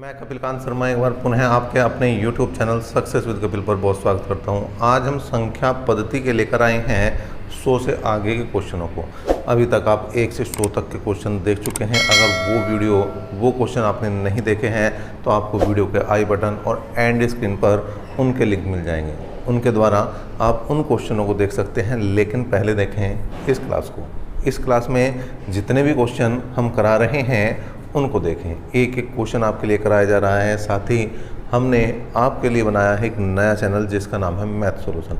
मैं कपिल कांत शर्मा एक बार पुनः आपके अपने YouTube channel success with Kapil पर बहुत स्वागत करता हूं। आज हम संख्या पद्धति के लेकर आए हैं 100 से आगे के क्वेश्चनों को। अभी तक आप 1 से 100 तक के क्वेश्चन देख चुके हैं। अगर वो क्वेश्चन आपने नहीं देखे हैं तो आपको वीडियो के आई बटन और एंड स्क्रीन पर उनके लिंक मिल जाएंगे। उनके द्वारा आप उन क्वेश्चनों को देख सकते हैं। लेकिन पहले देखें इस क्लास को। इस क्लास में जितने भी क्वेश्चन हम करा रहे हैं उनको देखें। एक एक क्वेश्चन आपके लिए कराया जा रहा है। साथ ही हमने आपके लिए बनाया है एक नया चैनल जिसका नाम है मैथ सॉल्यूशन।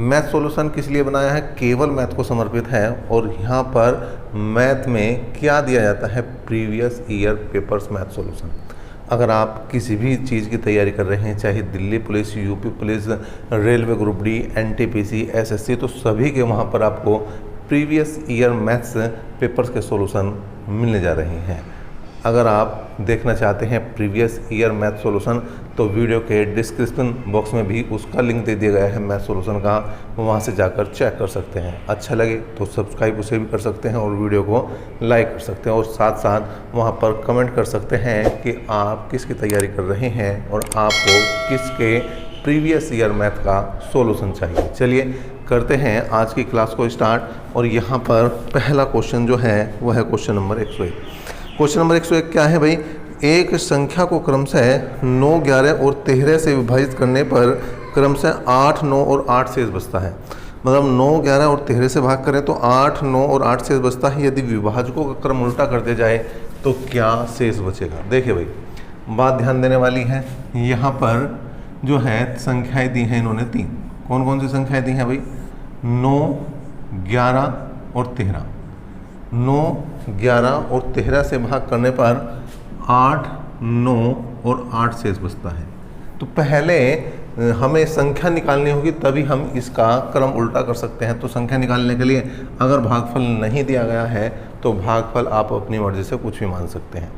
मैथ सॉल्यूशन किस लिए बनाया है? केवल मैथ को समर्पित है। और यहाँ पर मैथ में क्या दिया जाता है? Previous year papers math solution. अगर आप किसी भी चीज़ की तैयारी कर रहे हैं, चाहे Delhi police, UP police, railway group D, NTPC, SSC, तो सभी के वहाँ पर आपको प्रीवियस ईयर मैथ्स पेपर्स के सॉल्यूशन मिलने जा रहे हैं। अगर आप देखना चाहते हैं प्रीवियस ईयर मैथ सॉल्यूशन तो वीडियो के डिस्क्रिप्शन बॉक्स में भी उसका लिंक दे दिया गया है मैथ सॉल्यूशन का। वहां से जाकर चेक कर सकते हैं। अच्छा लगे तो सब्सक्राइब उसे भी कर सकते हैं और वीडियो को लाइक कर सकते हैं। और साथ साथ वहां पर कमेंट कर सकते हैं कि आप किसकी तैयारी कर रहे हैं और आपको किसके प्रीवियस ईयर मैथ का सॉल्यूशन चाहिए। चलिए करते हैं आज की क्लास को स्टार्ट। और यहाँ पर पहला क्वेश्चन जो है वह है क्वेश्चन नंबर 101। क्वेश्चन नंबर 101 क्या है भाई? एक संख्या को क्रमशः 9, 11 और 13 से विभाजित करने पर क्रमशः 8, 9 और 8 शेष बचता है। मतलब 9, 11 और 13 से भाग करें तो 8, 9 और 8 शेष बचता है। यदि विभाजकों का क्रम उल्टा कर दिया जाए तो क्या शेष बचेगा? देखिए भाई, बात ध्यान देने वाली है। यहाँ पर जो है संख्याएँ दी हैं इन्होंने 3। कौन कौन सी संख्याएँ दी हैं भाई? 9, 11 और 13। 9, 11 और 13 से भाग करने पर 8, 9 और 8 शेष बचता है। तो पहले हमें संख्या निकालनी होगी, तभी हम इसका क्रम उल्टा कर सकते हैं। तो संख्या निकालने के लिए अगर भागफल नहीं दिया गया है तो भागफल आप अपनी मर्जी से कुछ भी मान सकते हैं।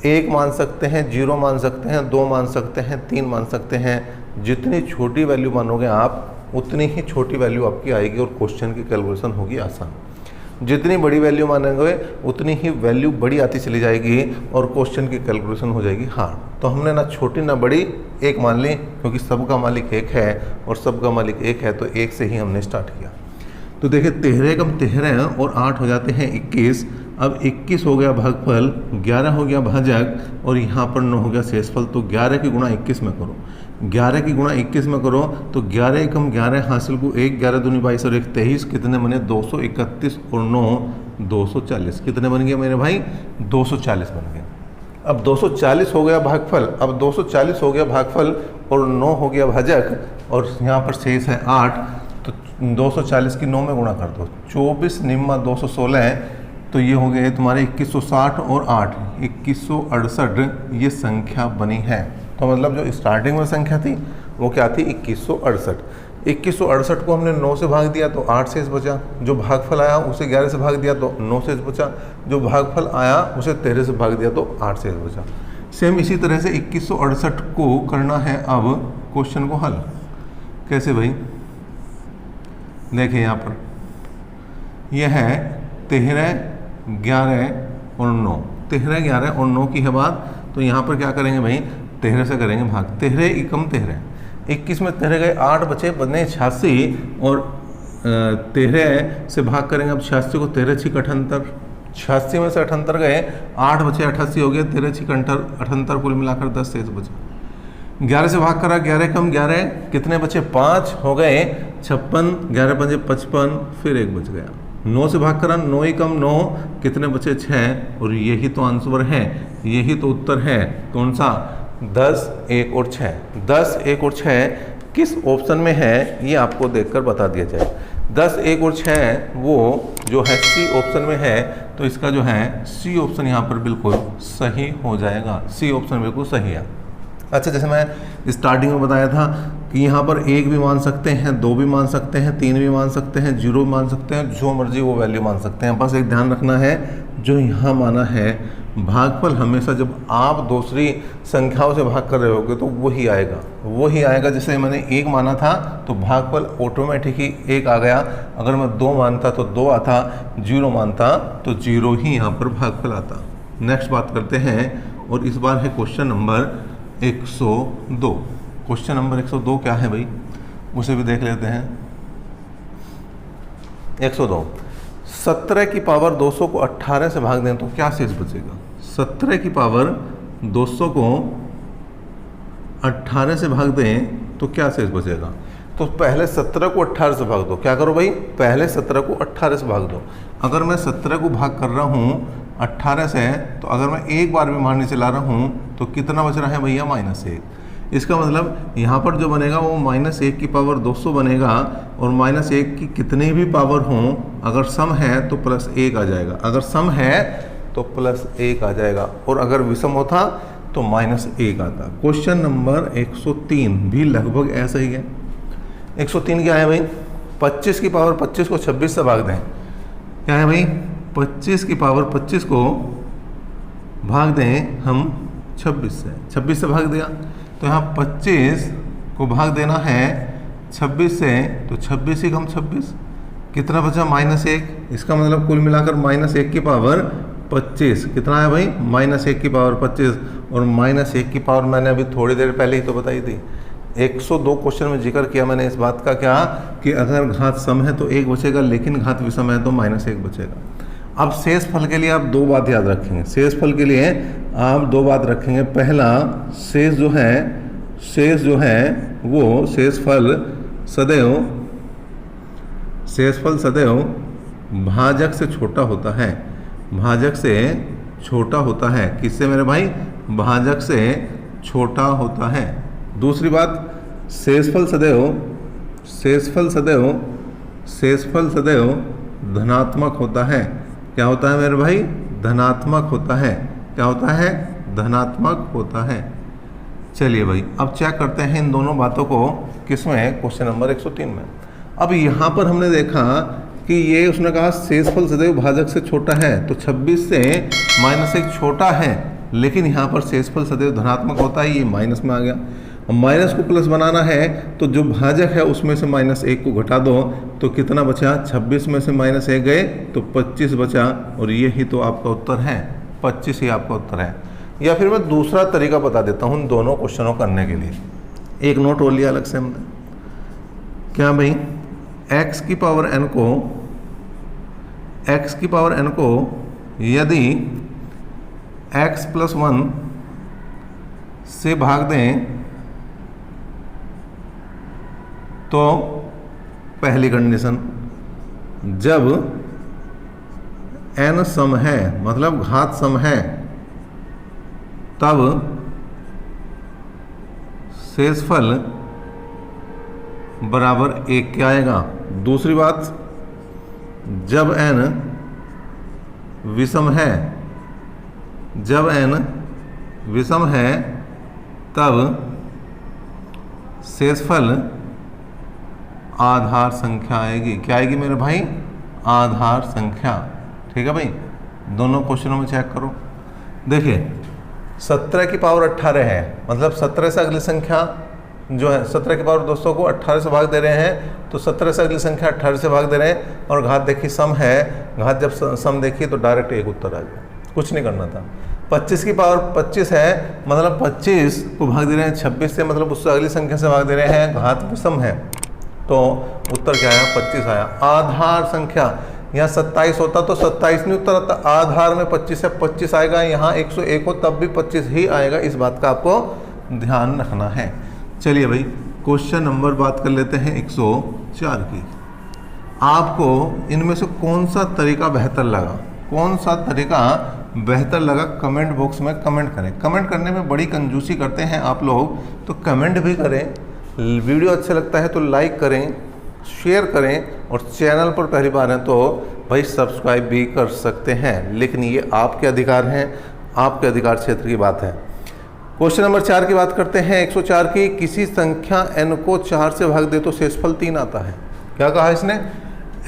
1 मान सकते हैं, 0 मान सकते हैं, 2 मान सकते हैं, 3 मान सकते हैं। जितनी छोटी वैल्यू मानोगे आप उतनी ही छोटी वैल्यू आपकी आएगी और क्वेश्चन की कैलकुलेशन होगी आसान। जितनी बड़ी वैल्यू मानेंगे उतनी ही वैल्यू बड़ी आती चली जाएगी और क्वेश्चन की कैलकुलेशन हो जाएगी हार्ड। तो हमने ना छोटी ना बड़ी एक मान ली, क्योंकि सबका मालिक एक है और सबका मालिक एक है, तो एक से ही हमने स्टार्ट किया। तो देखिए 13 कम 13 और 8 हो जाते हैं 21। अब 21 हो गया भागफल, 11 हो गया भाजक और यहाँ पर 9 हो गया शेषफल। तो 11 की गुणा 21 में करो, 11 की गुणा 21 में करो तो 11 कम 11 हासिल को 1, 11 दूनी 22 और 1 23। कितने बने? 231 और 9 240। कितने बन गए मेरे भाई? 240 बन गए। अब 240 हो गया भागफल, अब 240 हो गया भागफल और 9 हो गया भाजक और यहाँ पर शेष है 8। तो 240 की 9 में गुणा कर दो, 24 निम्मा 216। तो ये हो गए तुम्हारे 2160 और 8 2168 ये संख्या बनी है। तो मतलब जो स्टार्टिंग में संख्या थी वो क्या थी? 2168। 2168 को हमने 9 से भाग दिया तो 8 शेष बचा। जो भागफल आया उसे 11 से भाग दिया तो 9 शेष बचा। जो भागफल आया उसे 13 से भाग दिया तो 8 शेष बचा। सेम इसी तरह से 2168 को करना है अब क्वेश्चन को हल। कैसे भाई? देखिए यहाँ पर यह है 13, 11 और 9। 13, 11 और 9 की है बात। तो यहाँ पर क्या करेंगे भाई? 13 से करेंगे भाग। 13 एकम 13, 21 में 13 गए, 8 बचे, बने 86 और 13 से भाग करेंगे। अब 86 को 13 6 78, 86 में से 78 गए, 8 बचे, 88 हो गए, 13 6 78, कुल मिलाकर 10 शेष बचे। 11 से भाग करा, 11 कम 11, कितने बचे? 5 हो गए, 56, 11 बचे 55, फिर 1 बच गया। 9 से भाग करा, 9 कम 9, कितने बचे? 6। और यही तो आंसर है, यही तो उत्तर है। कौन सा? 10, 1 और 6। 10, 1 और 6 किस ऑप्शन में है ये आपको देखकर बता दिया जाए। 10, 1 और 6 वो जो है सी ऑप्शन में है। तो इसका जो है सी ऑप्शन यहाँ पर बिल्कुल सही हो जाएगा। सी ऑप्शन बिल्कुल सही है। अच्छा, जैसे मैं स्टार्टिंग में बताया था कि यहाँ पर 1 भी मान सकते हैं, 2 भी मान सकते हैं, 3 भी मान सकते हैं, 0 भी मान सकते हैं, जो मर्जी वो वैल्यू मान सकते हैं। बस एक ध्यान रखना है, जो यहाँ माना है भागफल हमेशा जब आप दूसरी संख्याओं से भाग कर रहे होगे तो वही आएगा। जैसे मैंने 1 माना था तो भागफल ऑटोमेटिक ही 1 आ गया। अगर मैं 2 मानता तो 2 आता, 0 मानता तो 0 ही यहाँ पर भागफल आता। नेक्स्ट बात करते हैं और इस बार है क्वेश्चन नंबर 102। क्वेश्चन नंबर 102 क्या है भाई, उसे भी देख लेते हैं। 102, 17 की पावर 200 को 18 से भाग दें तो क्या शेष बचेगा। 17 की पावर 200 को 18 से भाग दें तो क्या शेष बचेगा। तो पहले 17 को 18 से भाग दो। क्या करो भाई, पहले 17 को 18 से भाग दो। अगर मैं 17 को भाग कर रहा हूँ 18 से, तो अगर मैं एक बार भी मारने चला रहा हूँ तो कितना बच रहा है भैया, -1। इसका मतलब यहाँ पर जो बनेगा वो -1 की पावर 200 बनेगा, और -1 की कितनी भी पावर हों, अगर सम है तो +1 आ जाएगा। अगर सम है तो +1 आ जाएगा, और अगर विषम होता तो -1 आता। क्वेश्चन नंबर 103 भी लगभग ऐसा ही है। 103 क्या है भाई, 25 की पावर 25 को 26 से भाग दें। क्या है भाई, 25 की पावर 25 को भाग दें हम 26 से। 26 से भाग दिया तो यहाँ 25 को भाग देना है 26 से, तो 26 ही कम 26, कितना बचा, -1। इसका मतलब कुल मिलाकर -1 की पावर 25 कितना है भाई, -1 की पावर 25, और -1 की पावर मैंने अभी थोड़ी देर पहले ही तो बताई थी। 102 क्वेश्चन में जिक्र किया मैंने इस बात का क्या, कि अगर घात सम है तो 1 बचेगा, लेकिन घात विषम है तो -1 बचेगा। अब शेष फल के लिए आप 2 बात याद रखेंगे। शेष फल के लिए आप 2 बात रखेंगे। पहला, शेष जो है वो शेष फल सदैव भाजक से छोटा होता है। भाजक से छोटा होता है। किससे मेरे भाई, भाजक से छोटा होता है। दूसरी बात, शेषफल सदैव धनात्मक होता है। क्या होता है मेरे भाई, धनात्मक होता है। क्या होता है, धनात्मक होता है। चलिए भाई, अब चेक करते हैं इन दोनों बातों को किसमें, क्वेश्चन नंबर 103 में। अब यहाँ पर हमने देखा कि ये उसने कहा शेषफल सदैव भाजक से छोटा है, तो 26 से -1 छोटा है, लेकिन यहाँ पर शेषफल सदैव धनात्मक होता है, ये माइनस में आ गया। माइनस को प्लस बनाना है तो जो भाजक है उसमें से -1 को घटा दो, तो कितना बचा, 26 में से -1 गए तो 25 बचा, और ये ही तो आपका उत्तर है, 25 ही आपका उत्तर है। या फिर मैं दूसरा तरीका बता देता हूँ दोनों क्वेश्चनों करने के लिए। एक नोट हो लिया अलग से हमने, क्या भाई, x की पावर n को यदि x+1 से भाग दें तो पहली कंडीशन, जब n सम है, मतलब घात सम है, तब शेषफल बराबर 1 के आएगा। दूसरी बात, जब n विषम है, तब शेषफल आधार संख्या आएगी। क्या आएगी मेरे भाई, आधार संख्या। ठीक है भाई, दोनों क्वेश्चनों में चेक करो। देखिए 17 की पावर 18 है, मतलब 17 से अगली संख्या जो है, 17 की पावर 200 को 18 से भाग दे रहे हैं, तो 17 से अगली संख्या 18 से भाग दे रहे हैं, और घात देखिए सम है, घात जब सम देखिए तो डायरेक्ट एक उत्तर आ गया, कुछ नहीं करना था। 25 की पावर 25 है, मतलब 25 को भाग दे रहे हैं 26 से, मतलब उससे अगली संख्या से भाग दे रहे हैं, घात विषम है, तो उत्तर क्या आया, 25 आया। आधार संख्या, यहाँ 27 होता तो 27 नहीं उत्तर आता, आधार में 25 है, 25 आएगा। यहाँ 101 हो तब भी 25 ही आएगा, इस बात का आपको ध्यान रखना है। चलिए भाई, क्वेश्चन नंबर बात कर लेते हैं 104 की। आपको इनमें से कौन सा तरीका बेहतर लगा, कमेंट बॉक्स में कमेंट करें। कमेंट करने में बड़ी कंजूसी करते हैं आप लोग, तो कमेंट भी करें। वीडियो अच्छा लगता है तो लाइक करें, शेयर करें, और चैनल पर पहली बार हैं तो भाई सब्सक्राइब भी कर सकते हैं, लेकिन ये आपके अधिकार हैं, आपके अधिकार क्षेत्र की बात है। क्वेश्चन नंबर 4 की बात करते हैं 104 की। किसी संख्या n को 4 से भाग दे तो शेषफल 3 आता है। क्या कहा इसने,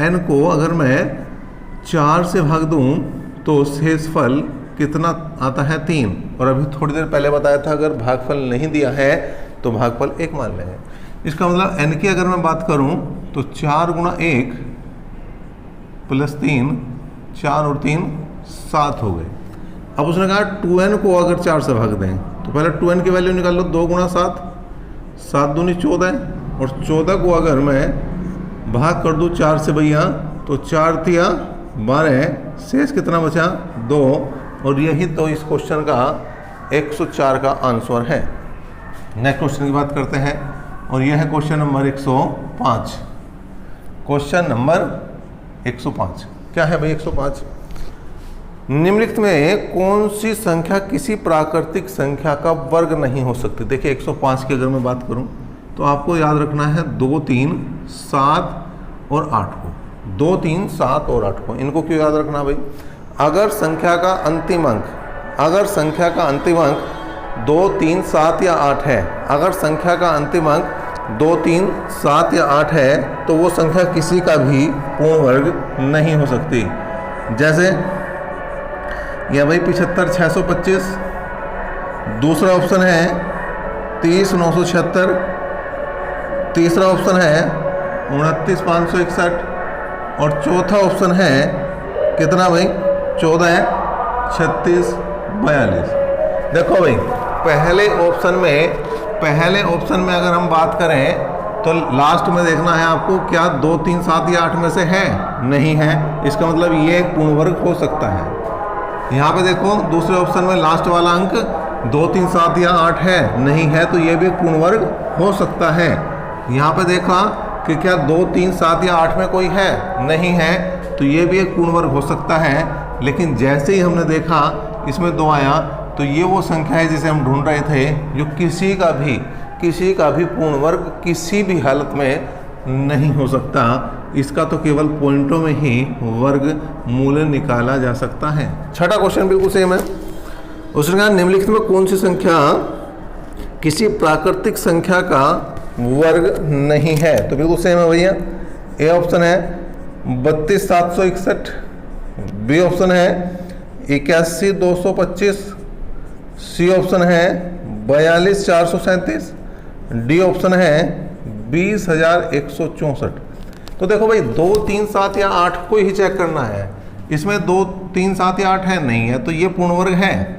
n को अगर मैं 4 से भाग दूं तो शेषफल कितना आता है, 3। और अभी थोड़ी देर पहले बताया था अगर भागफल नहीं दिया है तो भागफल 1 मान लेंगे। इसका मतलब n की अगर मैं बात करूं तो 4 × 1 + 3, 4 और 3 7 हो गए। अब उसने कहा 2n को अगर 4 से भाग दें तो पहले 2n की वैल्यू निकाल लो, 2 गुणा 7, 7 दूनी 14, और 14 को अगर मैं भाग कर दूँ 4 से भैया तो 4 तिया 12, शेष कितना बचा 2, और यही तो इस क्वेश्चन का 104 का आंसर है। नेक्स्ट क्वेश्चन की बात करते हैं, और यह है क्वेश्चन नंबर 105। क्वेश्चन नंबर 105 क्या है भाई? 105, निम्नलिखित में कौन सी संख्या किसी प्राकृतिक संख्या का वर्ग नहीं हो सकती? देखिए 105 की अगर मैं बात करूं तो आपको याद रखना है 2, 3, 7 और 8 को। 2, 3, 7 और 8 को, इनको क्यों याद रखना भाई? अगर संख्या का अंतिम अंक 2, 3, 7 या 8 है, अगर संख्या का अंतिम अंक 2, 3, 7 या 8 है तो वो संख्या किसी का भी पूर्ण वर्ग नहीं हो सकती। जैसे यह भाई 75 625, दूसरा ऑप्शन है 30 976, तीसरा ऑप्शन है 29 561, और चौथा ऑप्शन है कितना भाई? 14 36 42। देखो भाई पहले ऑप्शन में अगर हम बात करें तो लास्ट में देखना है आपको, क्या 2, 3, 7 या 8 में से है? नहीं है, इसका मतलब ये एक पूर्ण वर्ग हो सकता है। यहाँ पे देखो दूसरे ऑप्शन में लास्ट वाला अंक 2, 3, 7 या 8 है, नहीं है, तो ये भी एक पूर्ण वर्ग हो सकता है। यहाँ पे देखा कि क्या 2, 3, 7 या 8 में कोई है? नहीं है, तो ये भी एक पूर्ण वर्ग हो सकता है। लेकिन जैसे ही हमने देखा इसमें 2 आया तो ये वो संख्या है जिसे हम ढूंढ रहे थे, जो किसी का भी पूर्ण वर्ग किसी भी हालत में नहीं हो सकता। इसका तो केवल पॉइंटों में ही वर्ग मूल्य निकाला जा सकता है। छठा क्वेश्चन बिल्कुल सेम है। उसने कहा निम्नलिखित में कौन सी संख्या किसी प्राकृतिक संख्या का वर्ग नहीं है? तो बिल्कुल सेम है भैया। ए ऑप्शन है 32 761, बी ऑप्शन है 81 225, सी ऑप्शन है 42 437, डी ऑप्शन है 20,164। तो देखो भाई 2, 3, 7 या 8 को ही चेक करना है। इसमें 2, 3, 7 या 8 है, नहीं है, तो ये पूर्ण वर्ग है।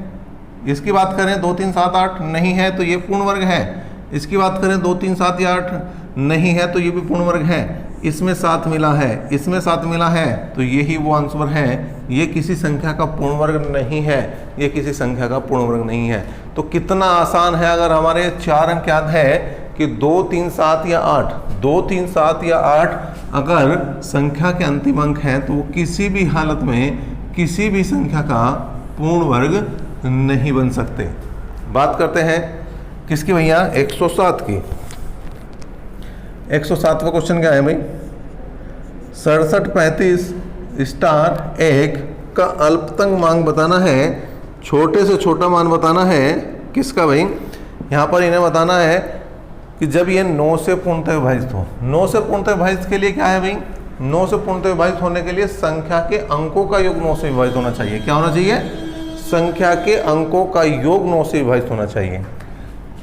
इसकी बात करें 2, 3, 7, 8 नहीं है, तो ये पूर्ण वर्ग है। इसकी बात करें 2, 3, 7 या 8 नहीं है, तो ये भी पूर्ण वर्ग है। इसमें 7 मिला है, इसमें 7 मिला है, तो यही वो आंसर है। ये किसी संख्या का पूर्ण वर्ग नहीं है, ये किसी संख्या का पूर्ण वर्ग नहीं है। तो कितना आसान है, अगर हमारे 4 अंक याद है कि 2, 3, 7 या 8, 2, 3, 7 या 8 अगर संख्या के अंतिम अंक हैं तो वो किसी भी हालत में किसी भी संख्या का पूर्ण वर्ग नहीं बन सकते। बात करते हैं किसकी भैया? 107 की। 107वां क्वेश्चन क्या है भाई? 67 35 स्टार 1 का अल्पतम मान बताना है, छोटे से छोटा मान बताना है। किसका भाई? यहाँ पर इन्हें बताना है कि जब ये 9 से पूर्णतः विभाजित हो। 9 से पूर्णतः विभाजित के लिए क्या है भाई? 9 से पूर्णतः विभाजित होने के लिए संख्या के अंकों का योग 9 से विभाजित होना चाहिए। क्या होना चाहिए? संख्या के अंकों का योग 9 से विभाजित होना चाहिए।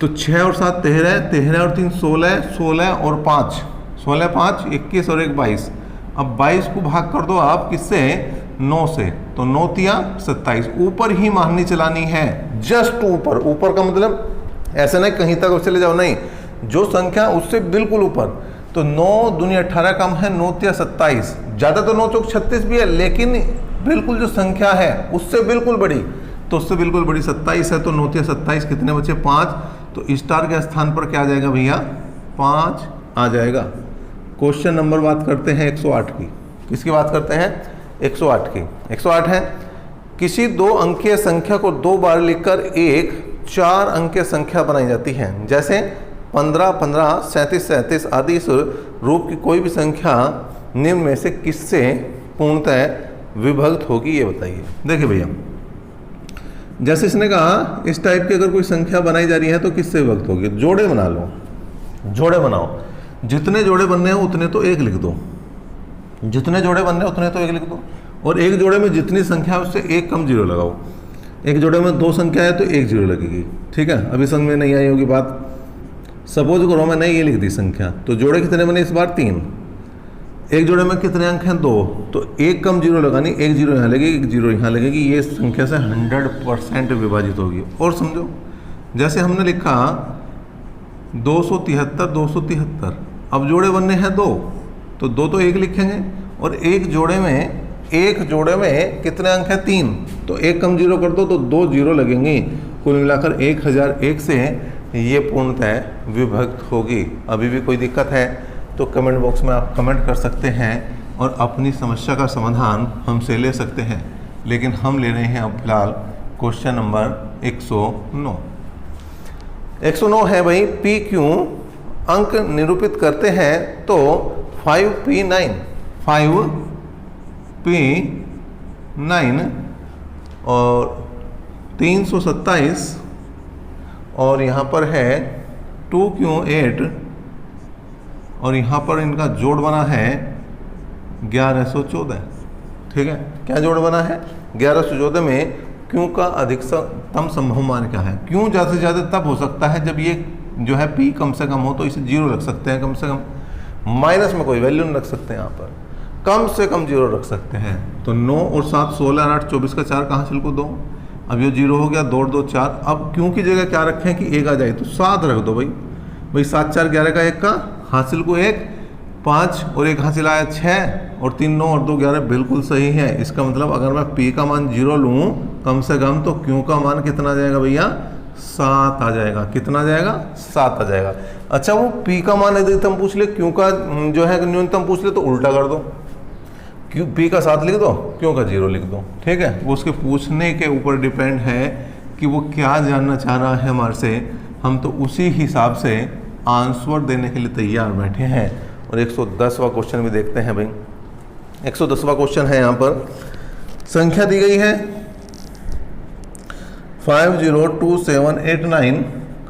तो 6 और 7 13, 13 और 3 16, 16 और 5 16, 5 21 और 1 22। अब 22 को भाग कर दो आप किससे? 9 से, तो 9 तिया 27। ऊपर ही माननी चलानी है, जस्ट ऊपर। ऊपर का मतलब ऐसे नहीं कहीं तक चले जाओ, नहीं, जो संख्या उससे बिल्कुल ऊपर। तो 9 दूनी 18 कम है, 9 तिया 27, ज़्यादा तो 9 चौक 36 भी है, लेकिन बिल्कुल जो संख्या है उससे बिल्कुल बड़ी, तो उससे बिल्कुल बड़ी 27 है। तो 9 तिया 27, कितने बचे? 5। तो स्टार के स्थान पर क्या आ जाएगा भैया? 5 आ जाएगा। क्वेश्चन नंबर बात करते हैं 108 की। किसकी बात करते हैं? 108 की। 108 है, किसी 2 अंकीय संख्या को 2 बार लिखकर एक 4 अंकीय संख्या बनाई जाती है। जैसे 15 15, 37 37 आदि इस रूप की कोई भी संख्या निम्न में से किससे पूर्णतः विभक्त होगी, ये बताइए। देखिए भैया, जैसे इसने कहा इस टाइप की अगर कोई संख्या बनाई जा रही है तो किससे विभक्त होगी? जोड़े बना लो, जोड़े बनाओ। जितने जोड़े बनने हैं उतने तो 1 लिख दो, जितने जोड़े बनने हैं उतने तो 1 लिख दो। और एक जोड़े में जितनी संख्या है उससे 1 कम जीरो लगाओ। एक जोड़े में 2 संख्या है तो 1 जीरो लगेगी। ठीक है, अभी समझ में नहीं आई होगी बात। सपोज करो मैंने ये लिख दी संख्या, तो जोड़े कितने बने इस बार? 3। एक जोड़े में कितने अंक हैं? 2। तो एक कम जीरो लगानी, एक जीरो यहाँ लगेगी, एक जीरो यहाँ लगेगी, ये संख्या से 100% विभाजित होगी। और समझो, जैसे हमने लिखा 273 273, अब जोड़े बनने हैं 2, तो 2 तो 1 लिखेंगे, और एक जोड़े में कितने अंक हैं? 3। तो एक कम जीरो कर दो तो 2 जीरो लगेंगे, कुल मिलाकर 1001 से ये पूर्णतः विभक्त होगी। अभी भी कोई दिक्कत है तो कमेंट बॉक्स में आप कमेंट कर सकते हैं और अपनी समस्या का समाधान हमसे ले सकते हैं। लेकिन हम ले रहे हैं अब फिलहाल क्वेश्चन नंबर 109। 109 है भाई, पी क्यों अंक निरूपित करते हैं तो 5P9 और 327 और यहाँ पर है 2Q8 और यहाँ पर इनका जोड़ बना है 1114। ठीक है, क्या जोड़ बना है? 1114 में क्यों का अधिकतम संभव मान क्या है? क्यों ज़्यादा से ज़्यादा तब हो सकता है जब ये जो है पी कम से कम हो, तो इसे जीरो रख सकते हैं कम से कम, माइनस में कोई वैल्यू नहीं रख सकते हैं, यहाँ पर कम से कम जीरो रख सकते हैं। तो 9 और 7 16 और 8 24 का 4 कहाँ से लिखो? 2। अब ये जीरो हो गया, 2 और 2 4। अब क्यों की जगह क्या रखें कि 1 आ जाए, तो 7 रख दो भाई 7 4 11 का 1 का हासिल को 1, 5 और 1 हासिल आया 6 और 3 9 और 2 11, बिल्कुल सही है। इसका मतलब अगर मैं पी का मान 0 लूँ कम से कम, तो क्यों का मान कितना आ जाएगा भैया? 7 आ जाएगा। कितना आ जाएगा? 7 आ जाएगा। अच्छा, वो पी का मान अधिकतम पूछ ले, क्यों का जो है न्यूनतम पूछ ले, तो उल्टा कर दो, क्यों पी का 7 लिख दो, क्यों का 0 लिख दो। ठीक है, वो उसके पूछने के ऊपर डिपेंड है कि वो क्या जानना चाह रहा है हमारे से, हम तो उसी हिसाब से आंसर देने के लिए तैयार बैठे हैं। और 110वां क्वेश्चन भी देखते हैं भाई। 110वां क्वेश्चन है, यहाँ पर संख्या दी गई है 502789,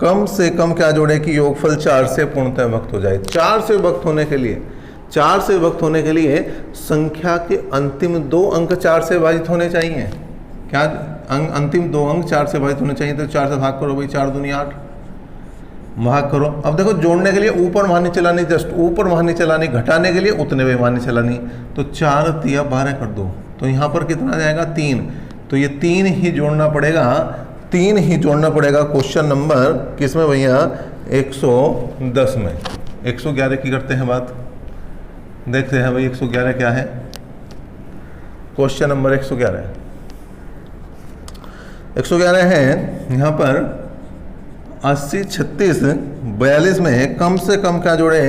कम से कम क्या जोड़े कि योगफल 4 से पूर्णतः विभक्त हो जाए। 4 से विभक्त होने के लिए संख्या के अंतिम 2 अंक 4 से विभाजित होने चाहिए। क्या अंतिम 2 अंक 4 से विभाजित होने चाहिए? तो 4 से भाग करो भाई, 4 दूनी 8, भाग करो। अब देखो, जोड़ने के लिए ऊपर मानी चलानी, जस्ट ऊपर मानी चलानी, घटाने के लिए उतने में मानी चलानी, तो 4 तिया 12 कर दो, तो यहाँ पर कितना आ जाएगा? 3। तो ये 3 ही जोड़ना पड़ेगा क्वेश्चन नंबर किसमें भैया? 110 में। 111 की करते हैं बात, देखते हैं भाई 111 क्या है। क्वेश्चन नंबर 111 है यहाँ पर 80 36 42 में कम से कम क्या जोड़े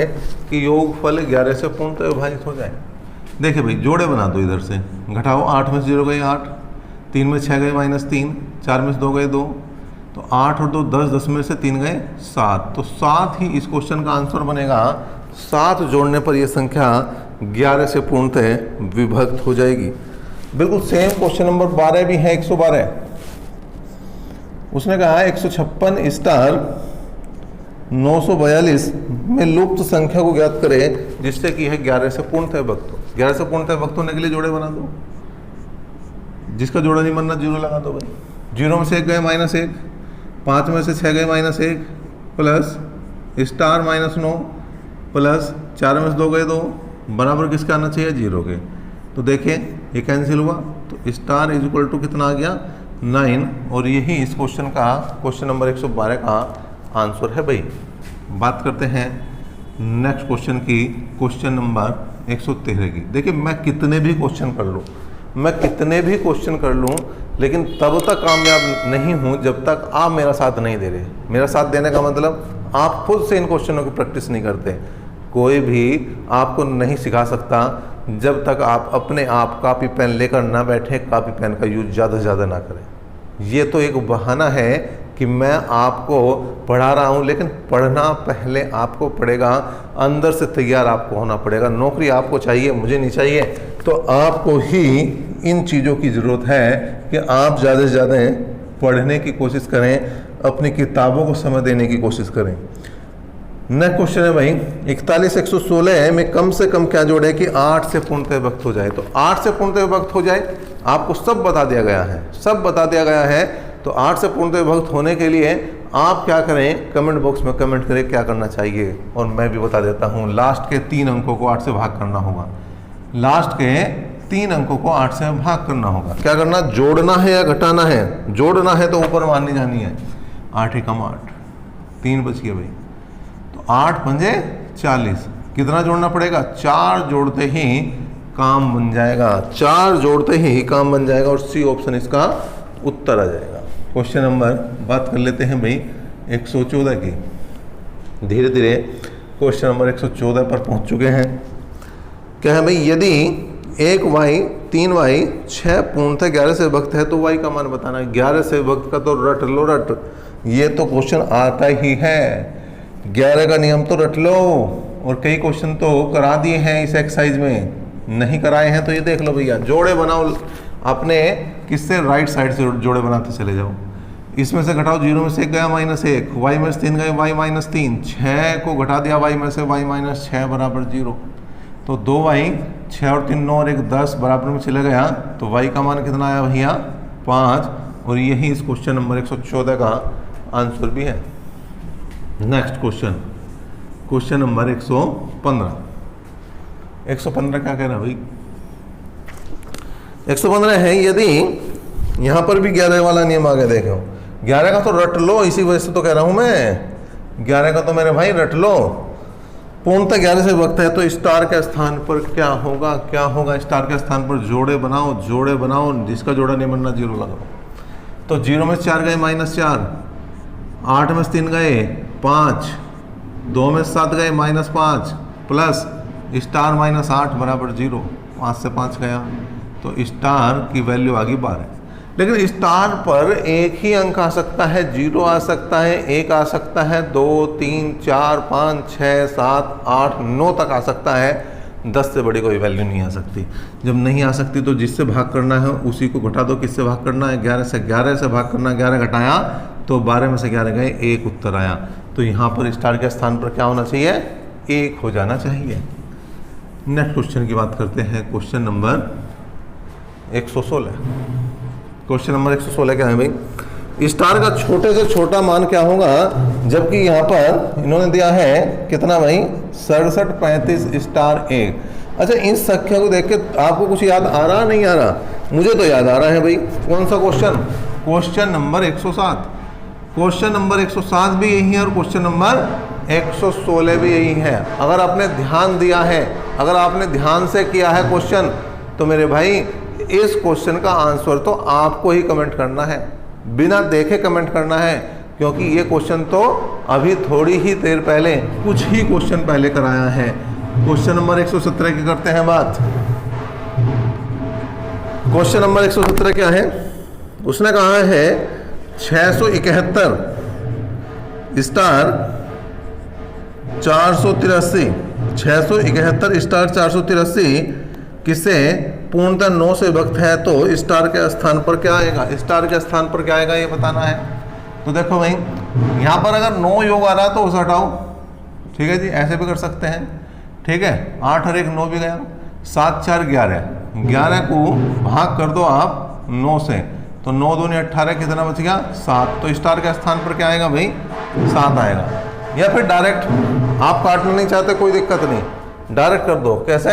कि योगफल 11 से पूर्णतः विभाजित हो जाए। देखिए भाई, जोड़े बना दो, इधर से घटाओ, 8 में से 0 गए 8, 3 में 6 गए -3, 4 में से 2 गए 2, तो 8 और 2 10, 10 में से 3 गए 7, तो 7 ही इस क्वेश्चन का आंसर बनेगा। 7 जोड़ने पर यह संख्या 11 से पूर्णतः विभक्त हो जाएगी। बिल्कुल सेम क्वेश्चन नंबर 12 भी है, 112। उसने कहा 156 स्टार 942 में लुप्त संख्या को ज्ञात करें जिससे कि है 11 से पूर्णतः विभक्त हो। 11 से पूर्णतः विभक्त होने के लिए जोड़े बना दो, जिसका जोड़ा नहीं बनना 0 लगा दो भाई। 0 में से 1 गए -1, 5 में से 6 गए -1, प्लस स्टार -9, प्लस 4 में से 2 गए 2, बराबर किसका आना चाहिए? 0 के। तो देखें ये कैंसिल हुआ, तो स्टार इज इक्वल टू कितना आ गया? 9। और यही इस क्वेश्चन का क्वेश्चन नंबर 112 का आंसर है भाई। बात करते हैं नेक्स्ट क्वेश्चन की, क्वेश्चन नंबर 113 की। देखिए, मैं कितने भी क्वेश्चन कर लूँ लेकिन तब तक कामयाब नहीं हूँ जब तक आप मेरा साथ नहीं दे रहे। मेरा साथ देने का मतलब आप खुद से इन क्वेश्चनों की प्रैक्टिस नहीं करते। कोई भी आपको नहीं सिखा सकता जब तक आप अपने आप कॉपी पेन लेकर ना बैठे, कॉपी पेन का यूज ज़्यादा से ज़्यादा ना करें। ये तो एक बहाना है कि मैं आपको पढ़ा रहा हूँ, लेकिन पढ़ना पहले आपको पड़ेगा, अंदर से तैयार आपको होना पड़ेगा। नौकरी आपको चाहिए, मुझे नहीं चाहिए, तो आपको ही इन चीज़ों की ज़रूरत है कि आप ज़्यादा से ज़्यादा पढ़ने की कोशिश करें, अपनी किताबों को समय देने की कोशिश करें। नेक्स्ट क्वेश्चन है भाई 41 116 में कम से कम क्या जोड़े कि 8 से पूर्णतः विभक्त हो जाए। तो 8 से पूर्णतः विभक्त हो जाए, आपको सब बता दिया गया है, तो 8 से पूर्णतः विभक्त होने के लिए आप क्या करें, कमेंट बॉक्स में कमेंट करें क्या करना चाहिए, और मैं भी बता देता हूँ। लास्ट के 3 अंकों को 8 से भाग करना होगा। लास्ट के 3 अंकों को 8 से भाग करना होगा। क्या करना, जोड़ना है या घटाना है? जोड़ना है तो ऊपर माननी जानी है। 8 एकम 8, 3 बच गया भाई। तो 8 पंजे 40, कितना जोड़ना पड़ेगा? 4 जोड़ते ही काम बन जाएगा। 4 जोड़ते ही काम बन जाएगा, और सी ऑप्शन इसका उत्तर आ जाएगा। क्वेश्चन नंबर बात कर लेते हैं भाई 114 की। धीरे धीरे क्वेश्चन नंबर 114 पर पहुंच चुके हैं। क्या है भाई, यदि 1y 3y 6 पूर्णतः 11 से विभक्त है तो y का मान बताना है। 11 से विभक्त का तो रट लो, रट, ये तो क्वेश्चन आता ही है। 11 का नियम तो रट लो, और कई क्वेश्चन तो करा दिए हैं इस एक्सरसाइज में। नहीं कराए हैं तो ये देख लो भैया। जोड़े बनाओ अपने, किससे? राइट साइड से जोड़े बनाते चले जाओ। इसमें से घटाओ, 0 में से 1 गया -1, y में से 3 गए y -3, 6 को घटा दिया y में से y -6 बराबर 0। तो 2y 6 और 3 9 और 1 10 बराबर में चले गया, तो y का मान कितना आया भैया? 5। और यही इस क्वेश्चन नंबर 114 का आंसर भी है। Next question, question number 115। 115 क्या कह रहा है भाई? 115 है, यदि यहाँ पर भी 11 वाला नियम आ गया। देखो 11 का तो रट लो, इसी वजह से तो कह रहा हूँ मैं। 11 का तो मेरे भाई रट लो। पूर्णतः 11 से वक्त है, तो स्टार के स्थान पर क्या होगा? क्या होगा? स्टार के स्थान पर जोड़े बनाओ, जोड़े बनाओ, जिसका जोड़ा नहीं बनना 0 लगाओ। तो 0 में 4 गए -4, 8 में 3 गए 5, 2 में 7 गए -5, प्लस स्टार -8 बराबर 0। 5 से 5 गया, तो स्टार की वैल्यू आ गई 12। लेकिन स्टार पर एक ही अंक आ सकता है, 0 आ सकता है, 1 आ सकता है, 2 3 4 5 6 7 8 9 तक आ सकता है। 10 से बड़ी कोई वैल्यू नहीं आ सकती। जब नहीं आ सकती तो जिससे भाग करना है उसी को घटा दो। किससे भाग करना है? 11 से भाग करना। 11 घटाया तो 12 में से 11 गए, 1 उत्तर आया। तो यहाँ पर स्टार के स्थान पर क्या होना चाहिए? 1 हो जाना चाहिए। नेक्स्ट क्वेश्चन की बात करते हैं, क्वेश्चन नंबर 116। क्वेश्चन नंबर 116 क्या है भाई? स्टार का छोटे से छोटा मान क्या होगा? जबकि यहाँ पर इन्होंने दिया है कितना भाई? 67 35 स्टार 1। अच्छा, इन संख्या को देख के आपको कुछ याद आ रहा नहीं आ रहा? मुझे तो याद आ रहा है भाई। कौन सा question? Question number 107। Question number 107 भी यही है, और क्वेश्चन नंबर 116 भी यही है। अगर आपने ध्यान दिया है, अगर आपने ध्यान से किया है क्वेश्चन, तो मेरे भाई इस क्वेश्चन का आंसर तो आपको ही कमेंट करना है, बिना देखे कमेंट करना है। क्योंकि ये क्वेश्चन तो अभी थोड़ी ही देर पहले, कुछ ही क्वेश्चन पहले कराया है। क्वेश्चन नंबर 117 की करते हैं बात। क्वेश्चन नंबर 117 क्या है? उसने कहा है 671 स्टार 483, 671 स्टार 483 किसे पूर्णतः 9 से विभक्त है, तो स्टार के स्थान पर क्या आएगा? स्टार के स्थान पर क्या आएगा ये बताना है। तो देखो भाई, यहाँ पर अगर 9 योग आ रहा है तो उसे हटाओ। ठीक है जी, ऐसे भी कर सकते हैं। ठीक है, 8 और 1 9 भी गया, 7 4 11, 11 को भाग कर दो आप 9 से, तो 9 दूनी 18, कितना बच गया? 7। तो स्टार के स्थान पर क्या आएगा भाई? 7 आएगा। या फिर डायरेक्ट आप काटना नहीं चाहते, कोई दिक्कत नहीं, डायरेक्ट कर दो। कैसे?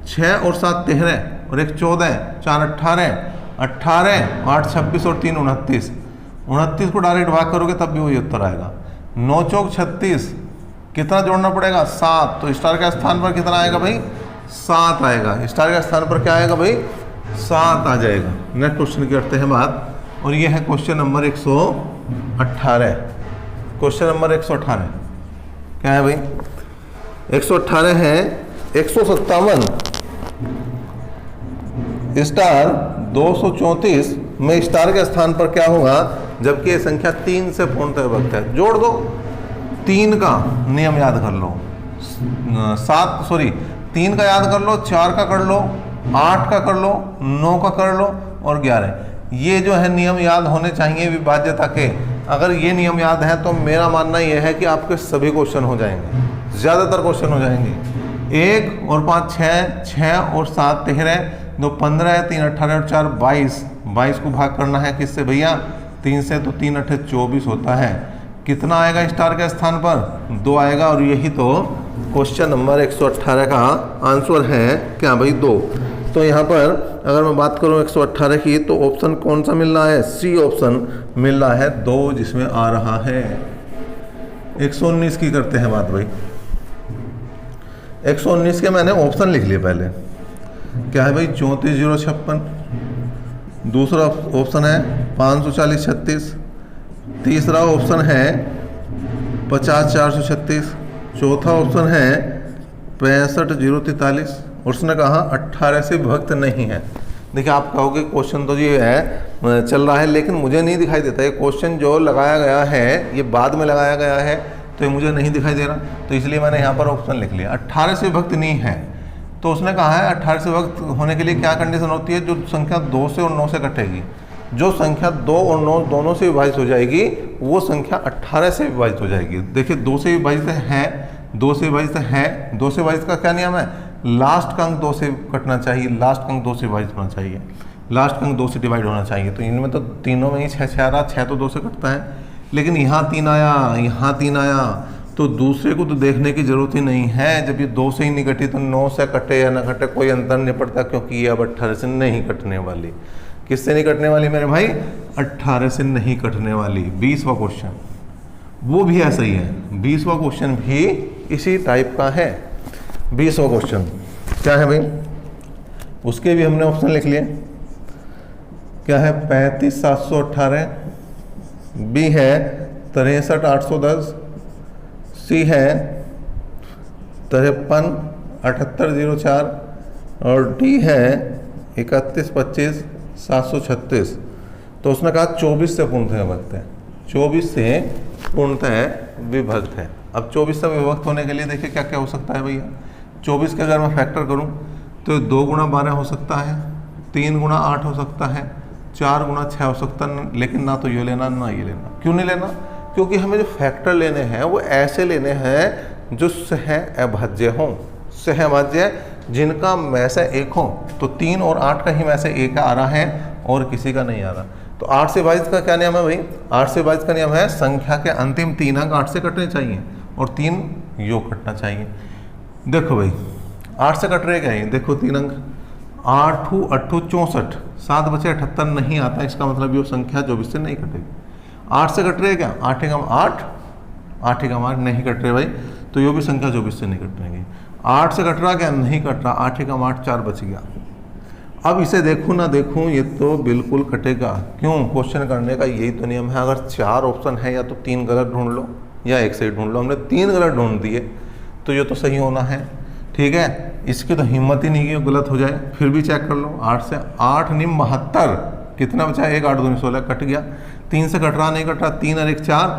6 और 7 13 और 1 14, 4 18, 18 8 26 और 3 29, 29 को डायरेक्ट भाग करोगे तब भी वही उत्तर आएगा। 9 चौक 36, कितना जोड़ना पड़ेगा? 7। तो स्टार के स्थान पर कितना आएगा भाई? 7 आएगा। स्टार के स्थान पर क्या आएगा भाई? 7 आ जाएगा। नेक्स्ट क्वेश्चन करते हैं बात, और ये है क्वेश्चन नंबर 118। क्वेश्चन नंबर 118 क्या है भाई? 118 है 157 स्टार 234 में स्टार के स्थान पर क्या होगा जबकि ये संख्या 3 से पूर्णतः विभक्त है? जोड़ दो। 3 का नियम याद कर लो, 3 का याद कर लो, 4 का कर लो, 8 का कर लो, 9 का कर लो और 11। ये जो है नियम याद होने चाहिए विभाज्यता के। अगर ये नियम याद है तो मेरा मानना यह है कि आपके सभी क्वेश्चन हो जाएंगे, ज़्यादातर क्वेश्चन हो जाएंगे। 1 और 5 6, 6 और 7 13, 2 15, 3 18 और 4 22, 22 को भाग करना है किससे भैया? 3 से, तो 3 8 24 होता है। कितना आएगा स्टार के स्थान पर? 2 आएगा। और यही तो क्वेश्चन नंबर 118 का आंसर है क्या भाई? 2। तो यहाँ पर अगर मैं बात करूँ 118 की, तो ऑप्शन कौन सा मिल रहा है? सी ऑप्शन मिल रहा है 2, जिसमें आ रहा है। 119 की करते हैं बात भाई। 119 के मैंने ऑप्शन लिख लिए पहले। क्या है भाई? 34,056। दूसरा ऑप्शन है 540,36। तीसरा ऑप्शन है 50,436। चौथा ऑप्शन है 65,043। और उसने कहा 18 से विभक्त नहीं है। देखिए आप कहोगे क्वेश्चन तो ये है चल रहा है, लेकिन मुझे नहीं दिखाई देता। ये क्वेश्चन जो लगाया गया है ये बाद में लगाया गया है, तो ये मुझे नहीं दिखाई दे रहा, तो इसलिए मैंने यहाँ पर ऑप्शन लिख लिया। 18 से विभक्त नहीं है। तो उसने कहा है 18 से विभक्त होने के लिए क्या कंडीशन होती है? जो संख्या 2 से और 9 से कटेगी, जो संख्या 2 और 9 दोनों से विभाजित हो जाएगी, वो संख्या 18 से विभाजित हो जाएगी। देखिए 2 से विभाजित है, 2 से विभाजित है। 2 से विभाजित का क्या नियम है? लास्ट का अंक 2 से कटना चाहिए, लास्ट का अंक 2 से विभाजित होना चाहिए, लास्ट का अंक 2 से डिवाइड होना चाहिए। तो इनमें तो तीनों में ही 6 आ रहा, 6 तो 2 से कटता है, लेकिन यहाँ 3 आया, यहाँ 3 आया, तो दूसरे को तो देखने की जरूरत ही नहीं है। जब ये 2 से ही नहीं कटी तो 9 से कटे या ना कटे कोई अंतर नहीं पड़ता, क्योंकि ये अब 18 से नहीं कटने वाली। किससे नहीं कटने वाली मेरे भाई? 18 से नहीं कटने वाली। 20वां क्वेश्चन वो भी ऐसा ही है। 20वां क्वेश्चन भी इसी टाइप का है। 20वां क्वेश्चन क्या है भाई? उसके भी हमने ऑप्शन लिख लिए। क्या है? 35,718। बी है 63,810। सी है 53,7804। और डी है 31,25,736। तो उसने कहा 24 से पूर्णतः विभक्त है। 24 से पूर्णतः विभक्त है। अब 24 से विभक्त होने के लिए देखिए क्या क्या हो सकता है भैया। 24 के अगर मैं फैक्टर करूं तो 2 गुणा 12 हो सकता है, 3 गुणा 8 हो सकता है, 4 गुणा 6 हो सकता है, लेकिन ना तो ये लेना ना ये लेना। क्यों नहीं लेना? क्योंकि हमें जो फैक्टर लेने हैं वो ऐसे लेने हैं जो सह अभाज्य हों। सह अभाज्य जिनका में से एक हो। तो 3 और 8 का ही में से एक आ रहा है और किसी का नहीं आ रहा। तो 8 से 22 का क्या नियम है भाई? 8 से 22 का नियम है संख्या के अंतिम 3 अंक 8 से कटने चाहिए और 3 योग कटना चाहिए। देखो भाई 8 से कट रहे क्या है? देखो 3 अंक 8 8 64, 7 बचे 78 नहीं आता। इसका मतलब ये संख्या 24 से नहीं कटेगी। 8 से कट रहे क्या? 8 एकम 8, 8 एकम 8 नहीं कट रहे भाई, तो ये भी संख्या 24 से नहीं कटेगी। 8 से कट रहा क्या? नहीं कट रहा। 8 एकम 8, 4 बच गया। अब इसे देखूं ना देखूं ये तो बिल्कुल कटेगा। क्यों? क्वेश्चन करने का यही तो नियम है। अगर 4 ऑप्शन है या तो 3 गलत ढूंढ लो या एक सही ढूंढ लो। हमने 3 गलत ढूंढ दिए तो ये तो सही होना है। ठीक है, इसकी तो हिम्मत ही नहीं कि गलत हो जाए। फिर भी चेक कर लो। 8 से 8 निम 72, कितना बचा? 1 8 2 16 कट गया। 3 से कट रहा नहीं कट रहा। 3 और 1 4,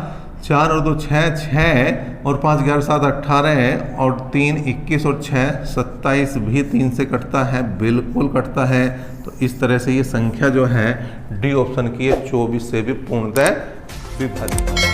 4 और 2 6, 6 और 5 11 7 18 और 3 21 और 6 27 भी 3 से कटता है, बिल्कुल कटता है। तो इस तरह से ये संख्या जो है डी ऑप्शन की है 24 से भी पूर्णतः विभाजित।